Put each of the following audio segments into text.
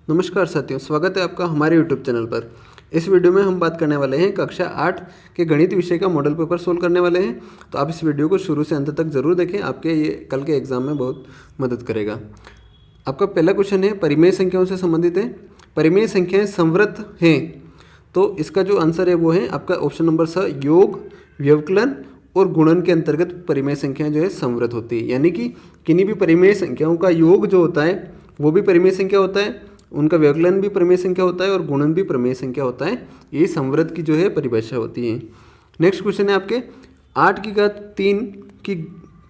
नमस्कार साथियों, स्वागत है आपका हमारे YouTube चैनल पर। इस वीडियो में हम बात करने वाले हैं कक्षा 8 के गणित विषय का मॉडल पेपर सोल्व करने वाले हैं। तो आप इस वीडियो को शुरू से अंत तक ज़रूर देखें, आपके ये कल के एग्जाम में बहुत मदद करेगा। आपका पहला क्वेश्चन है परिमेय संख्याओं से संबंधित है। परिमेय संख्याएँ संवृत हैं, तो इसका जो आंसर है वो है आपका ऑप्शन नंबर स, योग, व्यवकलन और गुणन के अंतर्गत परिमेय संख्याएँ जो है संवृत होती है। यानी कि किन्हीं भी परिमेय संख्याओं का योग जो होता है वो भी परिमेय संख्या होता है, उनका व्यवकलन भी परिमेय संख्या होता है और गुणन भी परिमेय संख्या होता है। ये संवृत की जो है परिभाषा होती है। नेक्स्ट क्वेश्चन है आपके 8 की घात 3 की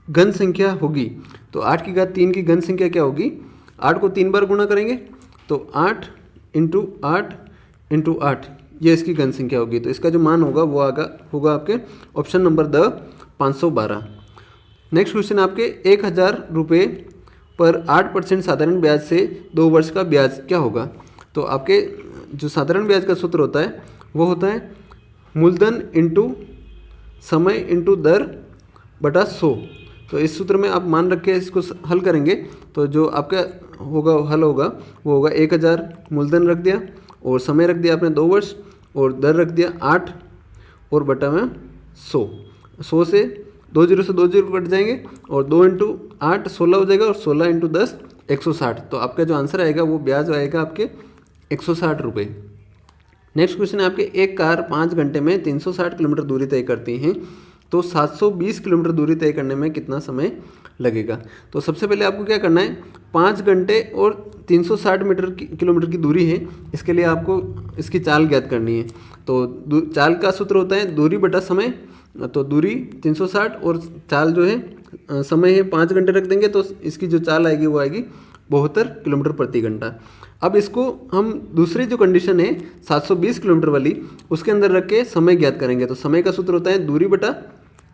घन संख्या होगी। तो 8 की घात 3 की घन संख्या क्या होगी? 8 को 3 बार गुणा करेंगे तो 8 इंटू 8 इंटू 8 ये इसकी घन संख्या होगी। तो इसका जो मान होगा वो होगा आपके option number the 512। Next question आपके 1000 रुपये पर 8% साधारण ब्याज से 2 वर्ष का ब्याज क्या होगा? तो आपके जो साधारण ब्याज का सूत्र होता है वो होता है मूलधन इंटू समय इंटू दर बटा 100। तो इस सूत्र में आप मान रख के इसको हल करेंगे तो जो आपका हल होगा वो होगा 1000 मूलधन रख दिया और समय रख दिया आपने 2 वर्ष और दर रख दिया 8 और बटा में 100 से 2 जीरो से 2 जीरो कट जाएंगे और 2 इंटू 8 16 हो जाएगा और 16 इंटू 10 160। तो आपका जो आंसर आएगा वो ब्याज आएगा आपके 160 रुपये। नेक्स्ट क्वेश्चन है आपके एक कार 5 घंटे में 360 किलोमीटर दूरी तय करती हैं, तो 720 किलोमीटर दूरी तय करने में कितना समय लगेगा? तो सबसे पहले आपको क्या करना है, 5 घंटे और 360 किलोमीटर की दूरी है, इसके लिए आपको इसकी चाल ज्ञात करनी है। तो चाल का सूत्र होता है दूरी बटा समय। तो दूरी 360 और चाल जो है समय है 5 घंटे रख देंगे तो इसकी जो चाल आएगी वो आएगी 72 किलोमीटर प्रति घंटा। अब इसको हम दूसरी जो कंडीशन है 720 किलोमीटर वाली उसके अंदर रख के समय ज्ञात करेंगे। तो समय का सूत्र होता है दूरी बटा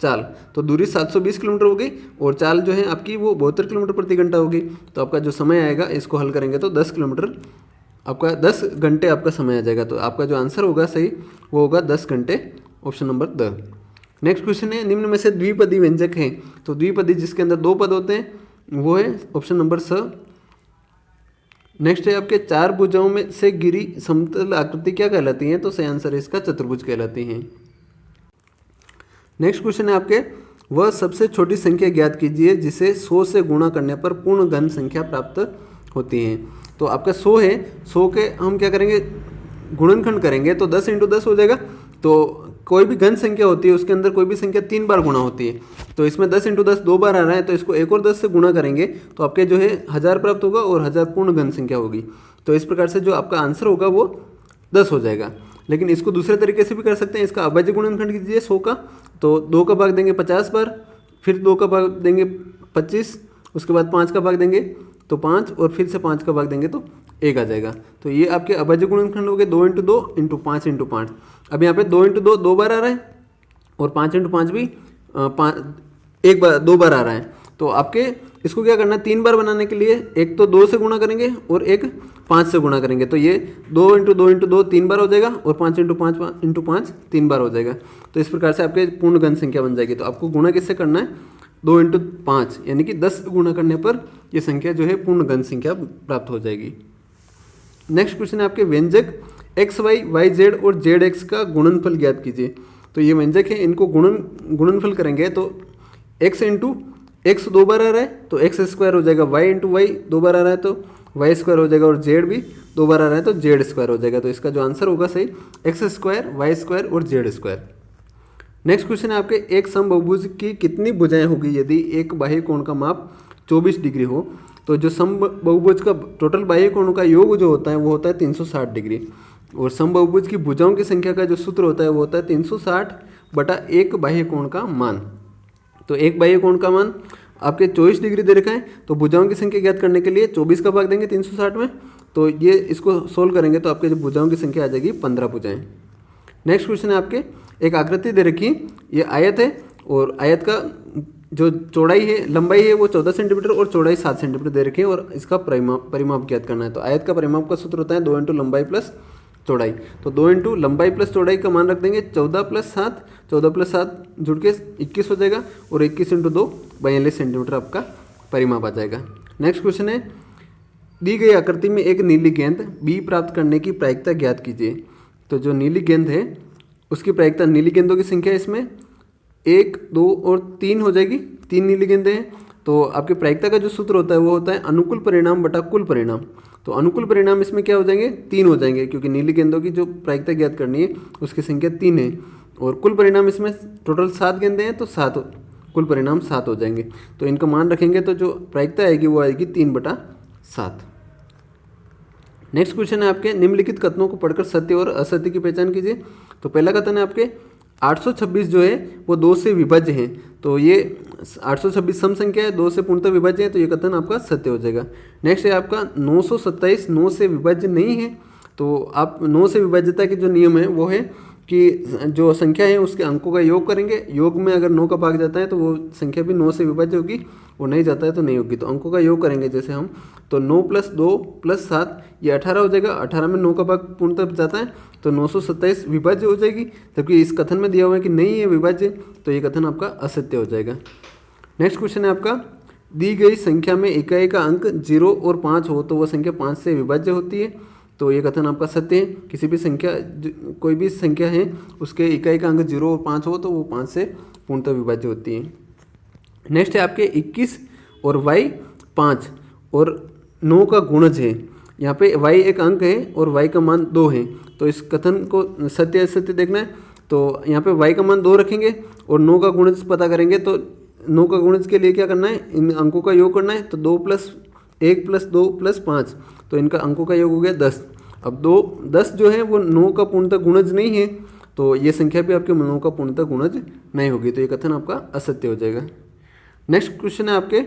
चाल। तो दूरी 720 किलोमीटर होगी और चाल जो है आपकी वो 72 किलोमीटर प्रति घंटा होगी। तो आपका जो समय आएगा इसको हल करेंगे तो 10 किलोमीटर आपका 10 घंटे आपका समय आ जाएगा। तो आपका जो आंसर होगा सही वो होगा 10 घंटे, option number the. Next question है निम्न में से द्विपदी व्यंजक हैं। तो द्विपदी जिसके अंदर 2 पद होते हैं वो है ऑप्शन नंबर स। नेक्स्ट है आपके 4 भुजाओं में से घिरी समतल आकृति क्या कहलाती है? तो सही आंसर है इसका चतुर्भुज कहलाती है। नेक्स्ट क्वेश्चन है आपके वह सबसे छोटी संख्या ज्ञात कीजिए जिसे 100 से गुणा करने पर पूर्ण घन संख्या प्राप्त होती है। तो आपका 100 है, 100 के हम क्या करेंगे गुणनखंड करेंगे तो 10 इंटू 10 हो जाएगा। तो कोई भी घन संख्या होती है उसके अंदर कोई भी संख्या 3 बार गुणा होती है। तो इसमें 10 इंटू 10 2 बार आ रहा है तो इसको एक और 10 से गुणा करेंगे तो आपके जो है 1000 प्राप्त होगा और 1000 पूर्ण घन संख्या होगी। तो इस प्रकार से जो आपका आंसर होगा वो 10 हो जाएगा। लेकिन इसको दूसरे तरीके से भी कर सकते हैं। इसका अभाज्य गुणनखंड कीजिए 100 का, तो 2 का भाग देंगे 50 बार, फिर 2 का भाग देंगे 25, उसके बाद 5 का भाग देंगे तो 5 और फिर से 5 का भाग देंगे तो 1 आ जाएगा। तो ये आपके अभाज्य गुणनखंड हो गए 2 इंटू 2 इंटू 5 इंटू 5। अब यहाँ पे 2 इंटू 2 2 बार आ रहा है और 5 इंटू 5 भी 2 बार आ रहा है। तो आपके इसको क्या करना है 3 बार बनाने के लिए एक तो 2 से गुणा करेंगे और एक 5 से गुणा करेंगे। तो ये 2 इंटू 2 इंटू 2 3 बार हो जाएगा और 5 इंटू 5 इंटू 5 3 बार हो जाएगा। तो इस प्रकार से आपके पूर्ण घन संख्या बन जाएगी। तो आपको गुणा किससे करना है 2 इंटू 5 यानी कि 10 गुणा करने पर ये संख्या जो है पूर्ण घन संख्या प्राप्त हो जाएगी। नेक्स्ट क्वेश्चन है आपके व्यंजक एक्स वाई वाई जेड और जेड एक्स का गुणनफल ज्ञात कीजिए। तो ये व्यंजक है, इनको गुणनफल करेंगे तो एक्स इंटू एक्स 2 बार आ रहा है तो एक्स स्क्वायर हो जाएगा, वाई इंटू वाई 2 बार आ रहा है तो वाई स्क्वायर हो जाएगा और जेड भी 2 बार आ रहा है तो जेड स्क्वायर हो जाएगा। तो इसका जो आंसर होगा सही एक्स स्क्वायर वाई स्क्वायर और जेड स्क्वायर। नेक्स्ट क्वेश्चन है आपके एक समबहुभुज की कितनी भुजाएं होगी यदि एक बाह्य कोण का माप 24 डिग्री हो? तो जो समबहुभुज का टोटल बाह्य कोणों का योग जो होता है वो होता है 360 डिग्री और समबहुभुज की भुजाओं की संख्या का जो सूत्र होता है वो होता है 360 बटा एक बाह्य कोण का मान। तो एक बाह्य कोण का मान आपके 24 डिग्री दे रखा है तो भुजाओं की संख्या ज्ञात करने के लिए 24 का भाग देंगे 360 में। तो ये इसको सोल्व करेंगे तो आपके जो भुजाओं की संख्या आ जाएगी 15 भुजाएं। नेक्स्ट क्वेश्चन है आपके एक आकृति दे रखी, ये आयत है और आयत का जो चौड़ाई है लंबाई है वो 14 सेंटीमीटर और चौड़ाई 7 सेंटीमीटर दे रखी है और इसका परिमाप ज्ञात करना है। तो आयत का परिमाप का सूत्र होता है 2 इंटू लंबाई प्लस चौड़ाई। तो 2 इंटू लंबाई प्लस चौड़ाई का मान रख देंगे 14 प्लस 7, 14 प्लस 7 जुड़ के 21 हो जाएगा और 21 इंटू 2 42 सेंटीमीटर आपका परिमाप आ जाएगा। नेक्स्ट क्वेश्चन है दी गई आकृति में एक नीली गेंद बी प्राप्त करने की प्रायिकता ज्ञात कीजिए। तो जो नीली गेंद है उसकी प्रायिकता, नीली गेंदों की संख्या इसमें 1, 2 और 3 हो जाएगी, 3 नीली गेंदें हैं। तो आपकी प्रायिकता का जो सूत्र होता है वो होता है अनुकूल परिणाम बटा कुल परिणाम। तो अनुकूल परिणाम इसमें क्या हो जाएंगे, 3 हो जाएंगे, क्योंकि नीली गेंदों की जो प्रायिकता ज्ञात करनी है उसकी संख्या 3 है। और कुल परिणाम इसमें टोटल 7 गेंदें हैं, तो 7 कुल परिणाम 7 हो जाएंगे। तो इनका मान रखेंगे तो जो प्रायिकता आएगी वो आएगी 3/7। नेक्स्ट क्वेश्चन है आपके, निम्नलिखित कथनों को पढ़कर सत्य और असत्य की पहचान कीजिए। तो पहला कथन है आपके 826 जो है वो 2 से विभाज्य है। तो ये 826 सम संख्या है, 2 से पूर्णतः विभाज्य है, तो ये कथन आपका सत्य हो जाएगा। नेक्स्ट है आपका 927 9 से विभाज्य नहीं है। तो आप 9 से विभाज्यता के जो नियम है वो है कि जो संख्या है उसके अंकों का योग करेंगे, योग में अगर 9 का भाग जाता है तो वो संख्या भी 9 से विभाज्य होगी, और नहीं जाता है तो नहीं होगी। तो अंकों का योग करेंगे जैसे हम, तो 9 + 2 + 7 ये 18 हो जाएगा। 18 में 9 का भाग पूर्णतः जाता है तो 927 विभाज्य हो जाएगी, जबकि इस कथन में दिया हुआ है कि नहीं है विभाज्य, तो ये कथन आपका असत्य हो जाएगा। नेक्स्ट क्वेश्चन है आपका, दी गई संख्या में इकाई का अंक 0 और 5 हो तो वह संख्या 5 से विभाज्य होती है। तो ये कथन आपका सत्य है। किसी भी संख्या, कोई भी संख्या है उसके इकाई का अंक 0 और 5 हो तो वो 5 से पूर्णतः विभाज्य होती है। नेक्स्ट है आपके 21 और y 5 और 9 का गुणज है। यहाँ पे y एक अंक है और y का मान 2 है। तो इस कथन को सत्य असत्य देखना है। तो यहाँ पे y का मान 2 रखेंगे और 9 का गुणज पता करेंगे। तो 9 का गुणज के लिए क्या करना है, इन अंकों का योग करना है। तो 2 + 1 + 2 + 5, तो इनका अंकों का योग हो गया 10। अब 10 जो है वो 9 का पूर्णतः गुणज नहीं है, तो ये संख्या भी आपके 9 का पूर्णतः गुणज नहीं होगी, तो ये कथन आपका असत्य हो जाएगा। नेक्स्ट क्वेश्चन है आपके,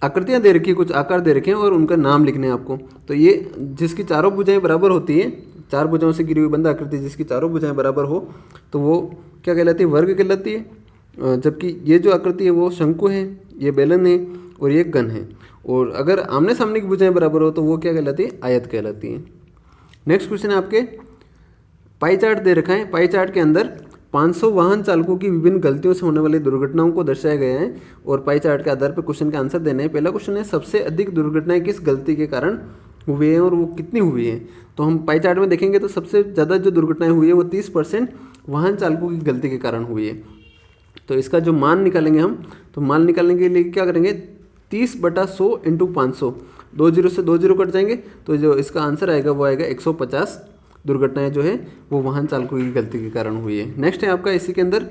आकृतियाँ दे रखी है, कुछ आकार दे रखे हैं और उनका नाम लिखने हैं आपको। तो ये जिसकी चारों भुजाएं बराबर होती है, 4 भुजाओं से घिरी हुई बंद आकृति जिसकी चारों भुजाएं बराबर हो तो वो क्या कहलाती है, वर्ग कहलाती है। जबकि ये जो आकृति है वो शंकु है, ये बेलन है और ये घन है। और अगर आमने सामने की भुजाएं बराबर हो तो वो क्या कहलाती है, आयत कहलाती है। नेक्स्ट क्वेश्चन है आपके, पाई चार्ट दे रखा है। पाई चार्ट के अंदर 500 वाहन चालकों की विभिन्न गलतियों से होने वाली दुर्घटनाओं को दर्शाया गया है और पाई चार्ट के आधार पर क्वेश्चन का आंसर देना है। पहला क्वेश्चन है, सबसे अधिक दुर्घटनाएं किस गलती के कारण हुई हैं और वो कितनी हुई हैं। तो हम पाई चार्ट में देखेंगे तो सबसे ज़्यादा जो दुर्घटनाएं हुई है वो 30% वाहन चालकों की गलती के कारण हुई है। तो इसका जो मान निकालेंगे हम, तो मान निकालने के लिए क्या करेंगे, 30/100 × 500, 2 0 से 2 0 कट जाएंगे, तो जो इसका आंसर आएगा वो आएगा 150 दुर्घटनाएं जो है वो वाहन चालकों की गलती के कारण हुई है। नेक्स्ट है आपका, इसी के अंदर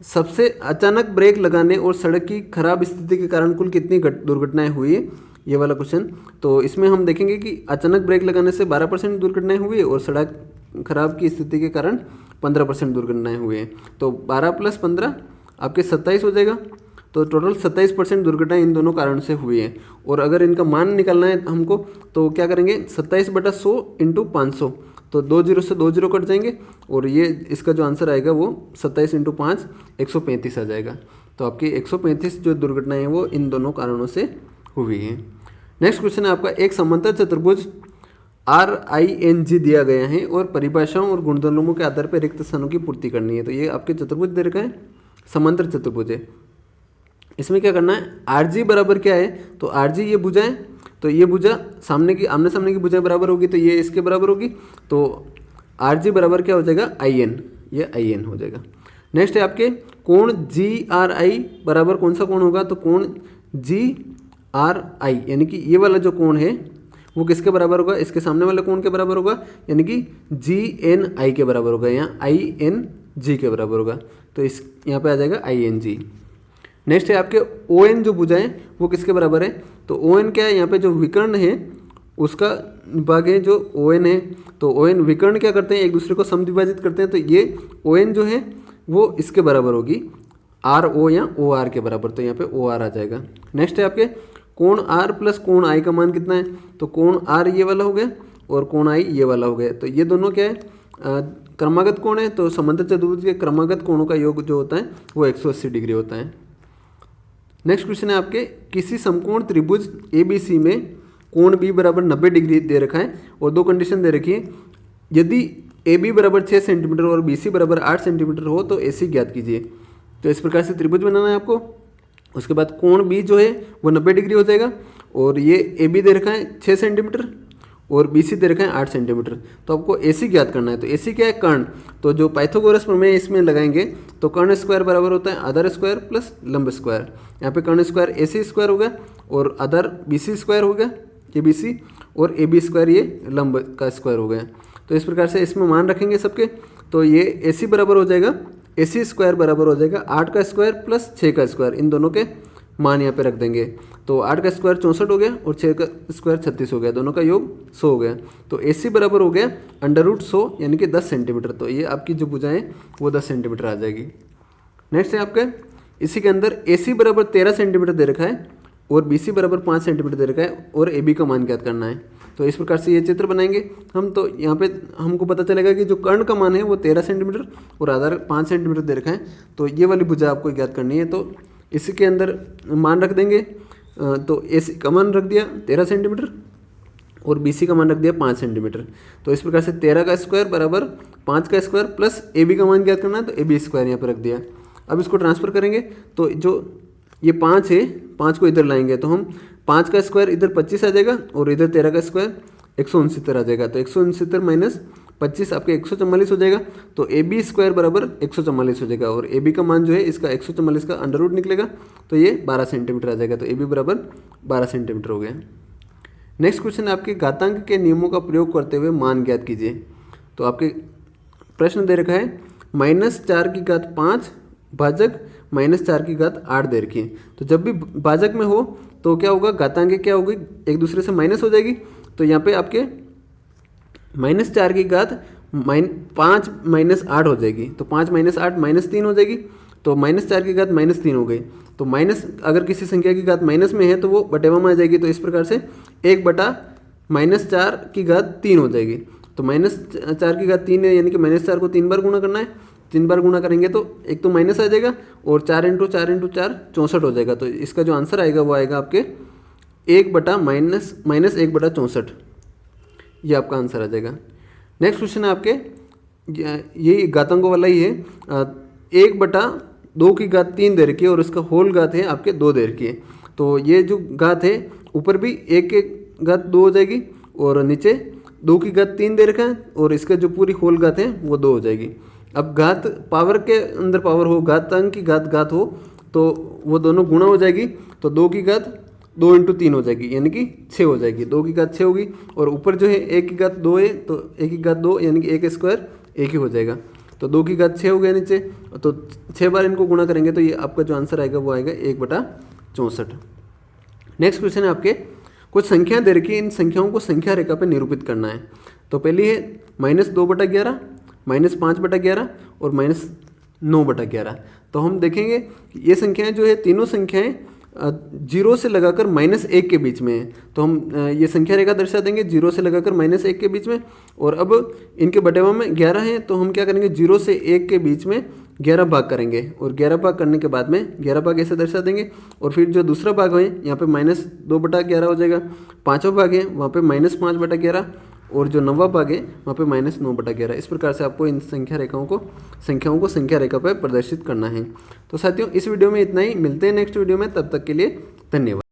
सबसे अचानक ब्रेक लगाने और सड़क की खराब स्थिति के कारण कुल कितनी दुर्घटनाएं हुई है, ये वाला क्वेश्चन। तो इसमें हम देखेंगे कि अचानक ब्रेक लगाने से 12% दुर्घटनाएं हुई है और सड़क खराब की स्थिति के कारण 15% दुर्घटनाएं हुई हैं। तो 12 + 15 आपके 27 हो जाएगा। तो टोटल 27% दुर्घटनाएं इन दोनों कारण से हुई हैं। और अगर इनका मान निकालना है हमको तो क्या करेंगे, 27/100 × 500, तो 2 0 से 2 0 कट जाएंगे और ये इसका जो आंसर आएगा वो 27 × 5 135 आ जाएगा। तो आपकी 135 जो दुर्घटनाएं हैं वो इन दोनों कारणों से हुई हैं। नेक्स्ट क्वेश्चन है आपका, एक समांतर चतुर्भुज RING दिया गया है और परिभाषाओं और गुणधर्मों के आधार पर रिक्त स्थानों की पूर्ति करनी है। तो ये आपके चतुर्भुज दे रखा है, समांतर चतुर्भुज है। इसमें क्या करना है, RG बराबर क्या है, तो RG ये भुजा है, तो ये भुजा आमने सामने की भुजा बराबर होगी तो ये इसके बराबर होगी। तो RG बराबर क्या हो जाएगा, IN, ये IN हो जाएगा। नेक्स्ट है आपके, कोण GRI बराबर कौन सा कोण होगा, तो कोण GRI यानी कि ये वाला जो कोण है वो किसके बराबर होगा, इसके सामने वाले कोण के बराबर होगा, यानी कि GNI के बराबर होगा, यहाँ ING के बराबर होगा। तो इस यहाँ पे आ जाएगा ING। नेक्स्ट है आपके ON जो भुजा है वो किसके बराबर है, तो ON क्या है, यहाँ पे जो विकर्ण है उसका भाग है जो ON है। तो ON विकर्ण क्या करते हैं, एक दूसरे को समद्विभाजित करते हैं। तो ये ON जो है वो इसके बराबर होगी, RO या OR के बराबर, तो यहाँ पे OR आ जाएगा। नेक्स्ट है आपके, कोण R + कोण I का मान कितना है, तो कोण R ये वाला हो गया और कोण I ये वाला हो गया। तो ये दोनों क्या है, क्रमागत कोण है। तो समांतर चतुर्भुज के क्रमागत कोणों का योग जो होता है वो 180 डिग्री होता है। नेक्स्ट क्वेश्चन है आपके, किसी समकोण त्रिभुज ABC में कोण B बराबर 90 डिग्री दे रखा है और 2 कंडीशन दे रखी है। यदि AB बराबर 6 सेंटीमीटर और BC बराबर 8 सेंटीमीटर हो तो AC ज्ञात कीजिए। तो इस प्रकार से त्रिभुज बनाना है आपको। उसके बाद कोण B जो है वो 90 डिग्री हो जाएगा और ये ए बी दे रखा है 6 सेंटीमीटर और बी सी दे रखा है 8 सेंटीमीटर। तो आपको ए सी ज्ञात करना है। तो ए सी क्या है? कर्ण। तो जो पाइथागोरस प्रमेय इसमें लगाएंगे तो कर्ण स्क्वायर बराबर होता है आधार स्क्वायर प्लस लंब स्क्वायर। यहाँ पे कर्ण स्क्वायर ए सी स्क्वायर हो गया और आधार बी सी स्क्वायर हो गया, ये बी सी, और ए बी स्क्वायर ये लंब का स्क्वायर हो गया। तो इस प्रकार से इसमें मान रखेंगे सबके। तो ये ए सी बराबर हो जाएगा, ए सी स्क्वायर बराबर हो जाएगा 8 का स्क्वायर प्लस 6 का स्क्वायर। इन दोनों के मान यहाँ पे रख देंगे। तो 8 का स्क्वायर 64 हो गया और 6 का स्क्वायर 36 हो गया, दोनों का योग 100 हो गया। तो ए सी बराबर हो गया √100 यानी कि 10 सेंटीमीटर। तो ये आपकी जो भुजाएं वो 10 सेंटीमीटर आ जाएगी। नेक्स्ट है आपका इसी के अंदर ए सी बराबर 13 सेंटीमीटर दे रखा है और बी सी बराबर 5 सेंटीमीटर दे रखा है और ए बी का मान ज्ञात करना है। तो इस प्रकार से ये चित्र बनाएंगे हम। तो यहाँ पे हमको पता चलेगा कि जो कर्ण का मान है वो 13 सेंटीमीटर और आधार 5 सेंटीमीटर दे रखा है। तो ये वाली भुजा आपको ज्ञात करनी है। तो इसी के अंदर मान रख देंगे। तो ए सी का मान रख दिया 13 सेंटीमीटर और बी सी का मान रख दिया 5 सेंटीमीटर। तो इस प्रकार से 13 का स्क्वायर बराबर 5 का स्क्वायर प्लस ए बी का मान ज्ञात करना है। तो ए बी स्क्वायर यहाँ पर रख दिया। अब इसको ट्रांसफर करेंगे तो जो ये 5 है, 5 को इधर लाएंगे तो हम 5 का स्क्वायर इधर 25 आ जाएगा और इधर 13 का स्क्वायर 169 आ जाएगा। तो 169 माइनस 25 आपके 144 हो जाएगा। तो ए बी स्क्वायर बराबर 144 हो जाएगा और ए बी का मान जो है इसका 144 का अंडर रूट निकलेगा। तो ये 12 सेंटीमीटर आ जाएगा। तो ए बी बराबर 12 सेंटीमीटर हो गया। नेक्स्ट क्वेश्चन आपके घातांक के नियमों का प्रयोग करते हुए मान ज्ञात कीजिए। तो आपके प्रश्न दे रखा है -4⁵ भाजक -4�8 दे रखी है। तो जब भी भाजक में हो तो क्या होगा, घातांक क्या होगी, एक दूसरे से माइनस हो जाएगी। तो यहाँ पे आपके -4⁵ 5 - 8 हो जाएगी। तो 5 - 8 -3 हो जाएगी। तो -4⁵ -3 हो गई। तो माइनस अगर किसी संख्या की घात माइनस में है तो वो बटेवा में आ जाएगी। तो इस प्रकार से 1/-4�3 हो जाएगी। तो -4�3 है यानी कि -4 को 3 बार गुणा करना है। 3 बार गुणा करेंगे तो एक तो माइनस आ जाएगा और 4 × 4 × 4 64 हो जाएगा। तो इसका जो आंसर आएगा वो आएगा आपके 1/-64। ये आपका आंसर आ जाएगा। नेक्स्ट क्वेश्चन है आपके यही घातांकों वाला ही है। 1/2⁵3 दे रखी है और इसका होल घात है आपके 2 दे रखी है। तो ये जो घात है ऊपर भी 1/2 हो जाएगी और नीचे 2⁵3 दे रखा है और इसका जो पूरी होल घात है वो 2 हो जाएगी। अब घात पावर के अंदर पावर हो, घातांक की घात हो तो वो दोनों गुणा हो जाएगी। तो 2 × 3 हो जाएगी यानी कि 6 हो जाएगी। 2⁵6 होगी और ऊपर जो है 1⁵2 है तो 1⁵2 यानी कि 1 स्क्वायर 1 ही हो जाएगा। तो 2⁵6 हो गया नीचे। तो 6 बार इनको गुणा करेंगे तो ये आपका जो आंसर आएगा वो आएगा 1/64। नेक्स्ट क्वेश्चन है आपके कुछ संख्या दे रखी है, इन संख्याओं को संख्या रेखा पर निरूपित करना है। तो पहली है -2/11, -5/11 और -9/11। तो हम देखेंगे कि ये संख्याएं जो है तीनों संख्याएं 0 से लगाकर -1 के बीच में है। तो हम ये संख्या रेखा दर्शा देंगे 0 से लगाकर -1 के बीच में। और अब इनके बटेवा में 11 हैं तो हम क्या करेंगे, 0 से 1 के बीच में 11 भाग करेंगे और 11 भाग करने के बाद में 11 भाग ऐसे दर्शा देंगे। और फिर जो दूसरा भाग है यहाँ पे -2/11 हो जाएगा। पाँचवा भाग है वहाँ पे -5/11 और जो 9वां भाग है वहाँ पे -9/11। इस प्रकार से आपको इन संख्याओं को संख्या रेखा पर प्रदर्शित करना है। तो साथियों इस वीडियो में इतना ही। मिलते हैं नेक्स्ट वीडियो में, तब तक के लिए धन्यवाद।